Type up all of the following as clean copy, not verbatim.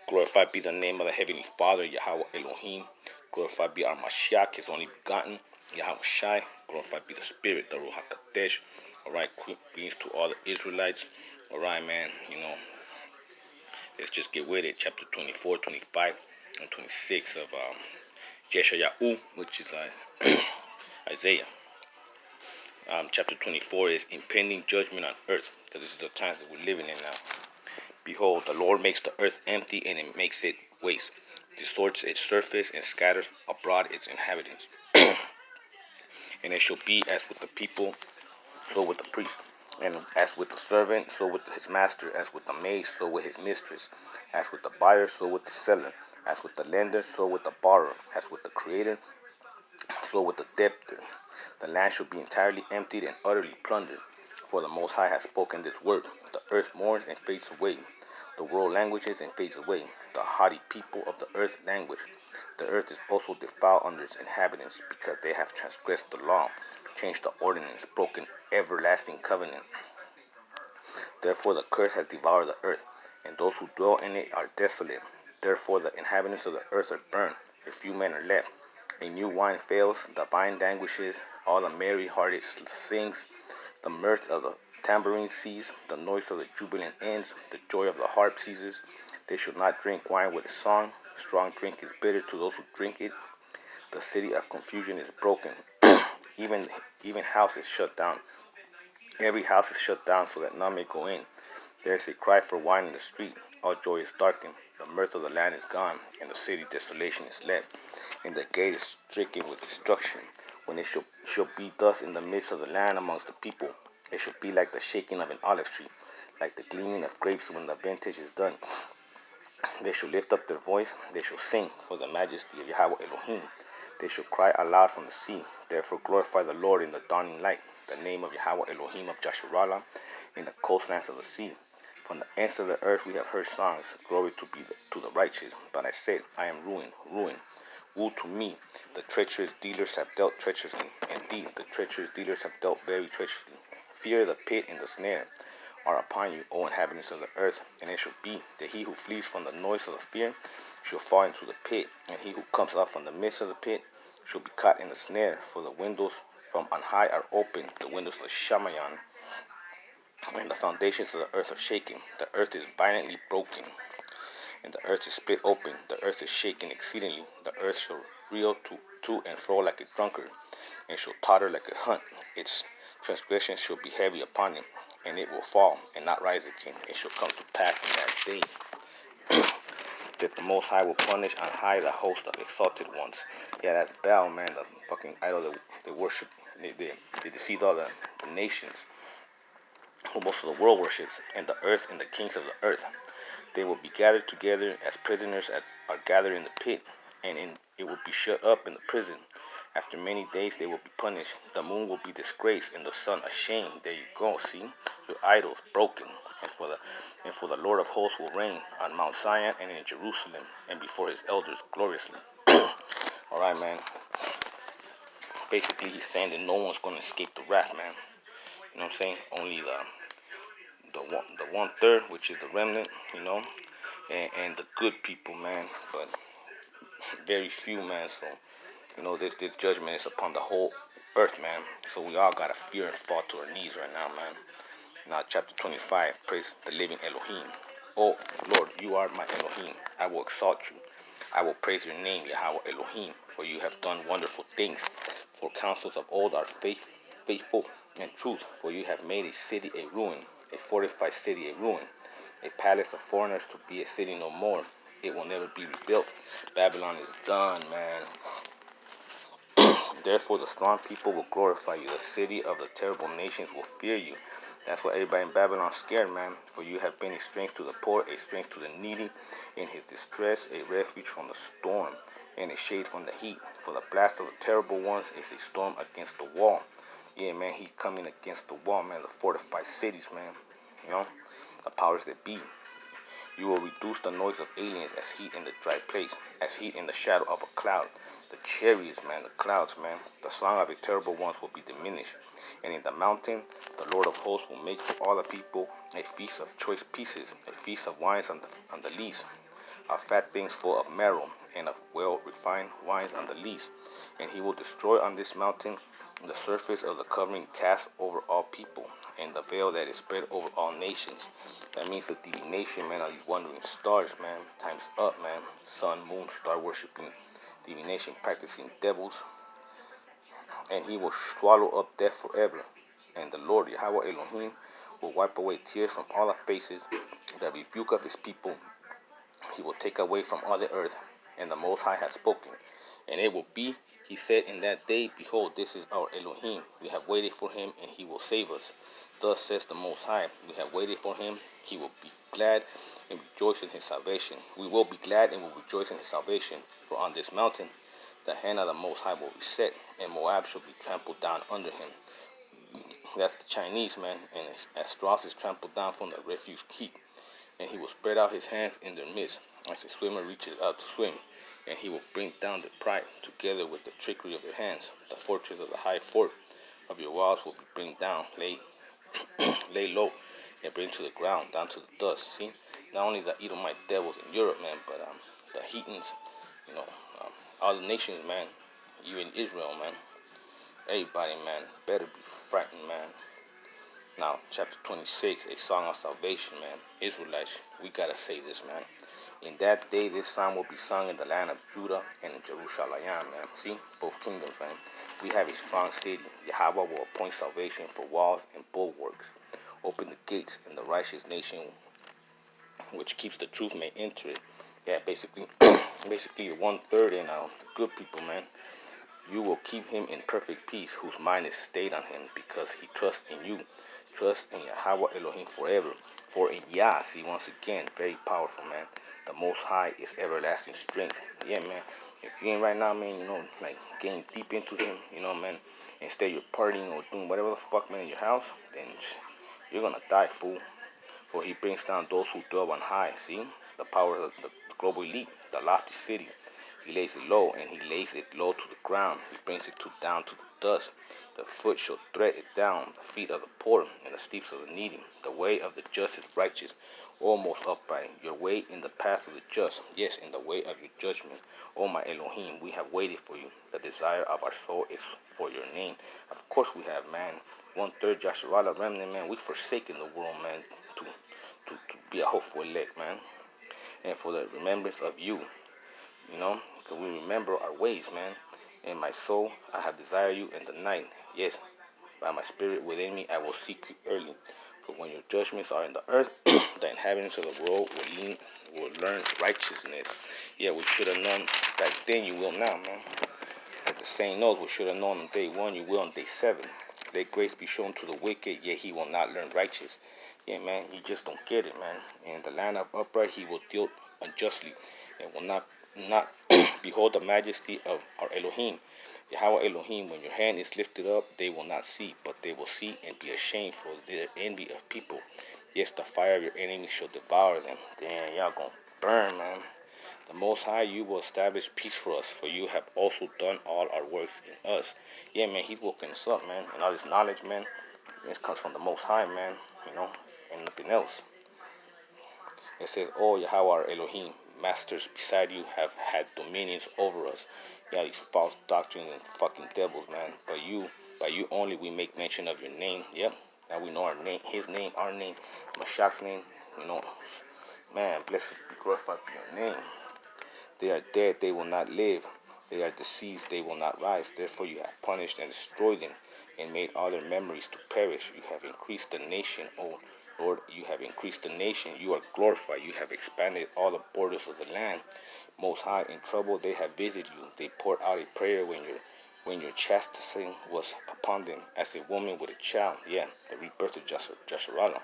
Glorified be the name of the Heavenly Father, Yahweh Elohim. Glorified be our Mashiach, His only begotten, Yahweh Shai. Glorified be the Spirit, the Ruach HaKodesh. Alright, greetings to all the Israelites. Alright, man, let's just get with it. Chapter 24, 25, and 26 of Yeshayahu, which is Isaiah. Chapter 24 is impending judgment on earth, because this is the times that we're living in now. Behold, the Lord makes the earth empty, and it makes it waste, distorts its surface, and scatters abroad its inhabitants. And it shall be as with the people, so with the priest, and as with the servant, so with his master, as with the maid, so with his mistress, as with the buyer, so with the seller, as with the lender, so with the borrower, as with the creator, so with the debtor. The land shall be entirely emptied and utterly plundered. For the Most High has spoken this word. The earth mourns and fades away. The world languishes and fades away. The haughty people of the earth languish. The earth is also defiled under its inhabitants, because they have transgressed the law, changed the ordinance, broken everlasting covenant. Therefore the curse has devoured the earth, and those who dwell in it are desolate. Therefore the inhabitants of the earth are burned. A few men are left. A new wine fails, the vine languishes, all the merry-hearted sings, the mirth of the tambourine ceases, the noise of the jubilant ends, the joy of the harp ceases. They shall not drink wine with a song. Strong drink is bitter to those who drink it. The city of confusion is broken. even house is shut down. Every house is shut down so that none may go in. There is a cry for wine in the street. All joy is darkened. The mirth of the land is gone, and the city desolation is left, and the gate is stricken with destruction. When it shall be thus in the midst of the land amongst the people, it shall be like the shaking of an olive tree, like the gleaming of grapes when the vintage is done. They shall lift up their voice, they shall sing for the majesty of Yahweh Elohim. They shall cry aloud from the sea. Therefore glorify the Lord in the dawning light, the name of Yahweh Elohim of Jasharallah, in the coastlands of the sea. From the ends of the earth we have heard songs, glory to the righteous. But I said, I am ruined, ruined. Woe to me, the treacherous dealers have dealt treacherously. Indeed, the treacherous dealers have dealt very treacherously. Fear the pit and the snare are upon you, O inhabitants of the earth. And it shall be that he who flees from the noise of the fear shall fall into the pit, and he who comes up from the midst of the pit shall be caught in the snare. For the windows from on high are open, the windows of Shamayan, and the foundations of the earth are shaken. The earth is violently broken, and the earth is split open. The earth is shaken exceedingly. The earth shall reel to and fro like a drunkard, and shall totter like a hunt. Its transgressions shall be heavy upon it, and it will fall and not rise again. It shall come to pass in that day that the Most High will punish on high the host of exalted ones. Yeah, that's Baal, man, the fucking idol that they worship. They deceive all the nations, who most of the world worships, and the earth and the kings of the earth. They will be gathered together as prisoners are gathered in the pit, and it will be shut up in the prison. After many days they will be punished. The moon will be disgraced, and the sun ashamed. There you go, see? Your idols broken. And for the Lord of hosts will reign on Mount Zion and in Jerusalem, and before his elders gloriously. Alright, man. Basically, he's saying that no one's going to escape the wrath, man. You know what I'm saying? Only the 1/3, which is the remnant, and the good people, man. But very few, man. So, this judgment is upon the whole earth, man. So we all gotta fear and fall to our knees right now, man. Now, chapter 25, praise the living Elohim. Oh, Lord, you are my Elohim. I will exalt you. I will praise your name, Yahweh Elohim, for you have done wonderful things. For counsels of old are faithful and truth, for you have made a city a ruin, a fortified city a ruin, a palace of foreigners to be a city no more. It will never be rebuilt. Babylon is done, man. Therefore the strong people will glorify you. The city of the terrible nations will fear you. That's why everybody in Babylon is scared, man. For you have been a strength to the poor, a strength to the needy in his distress, a refuge from the storm, and a shade from the heat. For the blast of the terrible ones is a storm against the wall. Yeah, man, he's coming against the wall, man. The fortified cities, man. The powers that be. You will reduce the noise of aliens as heat in the dry place, as heat in the shadow of a cloud. The chariots, man, the clouds, man. The song of the terrible ones will be diminished. And in the mountain, the Lord of hosts will make for all the people a feast of choice pieces, a feast of wines on the least. of fat things full of marrow, and of well-refined wines on the least. And he will destroy on this mountain the surface of the covering cast over all people, and the veil that is spread over all nations. That means the divination, man, of these wandering stars, man. Time's up, man. Sun, moon, star worshipping, divination, practicing devils. And he will swallow up death forever. And the Lord, Yahweh Elohim, will wipe away tears from all our faces. The rebuke of his people he will take away from all the earth. And the Most High has spoken. And it will be, he said, in that day, behold, this is our Elohim. We have waited for him, and he will save us. Thus says the Most High, we have waited for him. He will be glad and rejoice in his salvation. We will be glad and will rejoice in his salvation. For on this mountain the hand of the Most High will be set, and Moab shall be trampled down under him. That's the Chinese, man. And as straws is trampled down from the refuse heap. And he will spread out his hands in their midst, as a swimmer reaches out to swim. And he will bring down their pride, together with the trickery of their hands. The fortress of the high fort of your walls will be bring down, lay low, and bring to the ground, down to the dust. See, not only the Edomite devils in Europe, man, but the heathens, you know, all the nations, man, even Israel, man. Everybody, man, better be frightened, man. Now, chapter 26, a song of salvation, man. Israelites, we gotta say this, man. In that day, this song will be sung in the land of Judah and in Jerusalem, man. See, both kingdoms, man. We have a strong city. Yahweh will appoint salvation for walls and bulwarks. Open the gates, and the righteous nation, which keeps the truth, may enter it. Yeah, basically, basically 1/3 and the good people, man. You will keep him in perfect peace, whose mind is stayed on him, because he trusts in you. Trust in Yahweh Elohim forever. For in Yah, see, once again, very powerful, man. The Most High is everlasting strength. Yeah, man. If you ain't right now, man, you know, like getting deep into him, you know, man, instead you're partying or doing whatever the fuck, man, in your house, then you're gonna die, fool. For he brings down those who dwell on high, see? The power of the global elite, the lofty city. He lays it low, and he lays it low to the ground. He brings it down to the dust. The foot shall tread it down, the feet of the poor, and the steps of the needy. The way of the just is righteous, almost upright. Your way in the path of the just, yes, in the way of your judgment. O my Elohim, we have waited for you. The desire of our soul is for your name. Of course we have, man. 1/3 Joshua remnant, man. We've forsaken the world, man, to be a hopeful elect, man. And for the remembrance of you, you know, because we remember our ways, man. In my soul, I have desired you in the night. Yes, by my spirit within me, I will seek you early. For when your judgments are in the earth, the inhabitants of the world will learn righteousness. Yeah, we should have known back then, you will now, man. Like the saying knows, we should have known on day 1, you will on day 7. Let grace be shown to the wicked, yet he will not learn righteous. Yeah, man, you just don't get it, man. In the land of upright, he will deal unjustly, and will not behold the majesty of our Elohim. Yahweh Elohim, when your hand is lifted up, they will not see, but they will see and be ashamed for their envy of people. Yes, the fire of your enemies shall devour them. Damn, y'all gonna burn, man. The Most High, you will establish peace for us, for you have also done all our works in us. Yeah, man, he's woken us up, man. And all this knowledge, man, this comes from the Most High, man, you know, and nothing else. It says, oh, Yahweh our Elohim, masters beside you have had dominions over us. Yeah, these false doctrines and fucking devils, man. By you only, we make mention of your name. Yep. Now we know our name, his name, our name, Mashiach's name. You know, man, blessed be glorified be your name. They are dead, they will not live. They are deceased, they will not rise. Therefore you have punished and destroyed them, and made all their memories to perish. You have increased the nation, O Lord, you have increased the nation. You are glorified. You have expanded all the borders of the land. Most High, in trouble they have visited you. They poured out a prayer when your chastising was upon them, as a woman with a child. Yeah, the rebirth of Joshua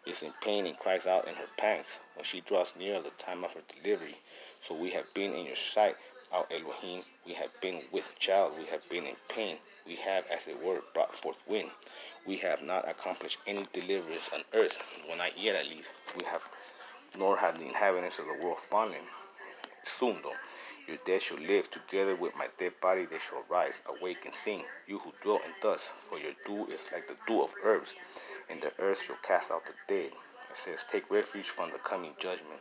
is in pain and cries out in her pangs when she draws near the time of her delivery. So we have been in your sight, our Elohim. We have been with child. We have been in pain. We have, as it were, brought forth wind. We have not accomplished any deliverance on earth, well, not yet at least. We have, nor have the inhabitants of the world fallen. Soon, though, your dead shall live together with my dead body. They shall rise, awake, and sing. You who dwell in dust, for your dew is like the dew of herbs, and the earth shall cast out the dead. It says, take refuge from the coming judgment.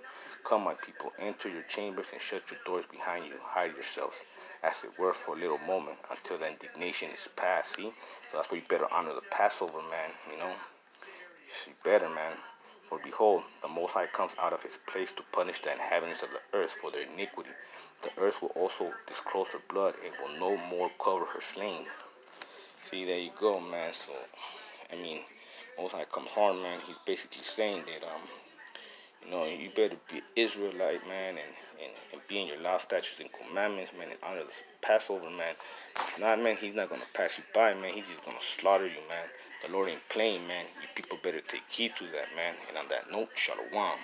Come, my people, enter your chambers and shut your doors behind you. Hide yourselves, as it were, for a little moment, until the indignation is past. See? So that's why you better honor the Passover, man. You better, man. For behold, the Most High comes out of his place to punish the inhabitants of the earth for their iniquity. The earth will also disclose her blood and will no more cover her slain. See, there you go, man. So, I mean, Most High comes hard, man. He's basically saying that, you better be Israelite, man, and be in your law, statutes, and commandments, man, and honor the Passover, man. If not, man, he's not going to pass you by, man. He's just going to slaughter you, man. The Lord ain't playing, man. You people better take heed to that, man. And on that note, shalom.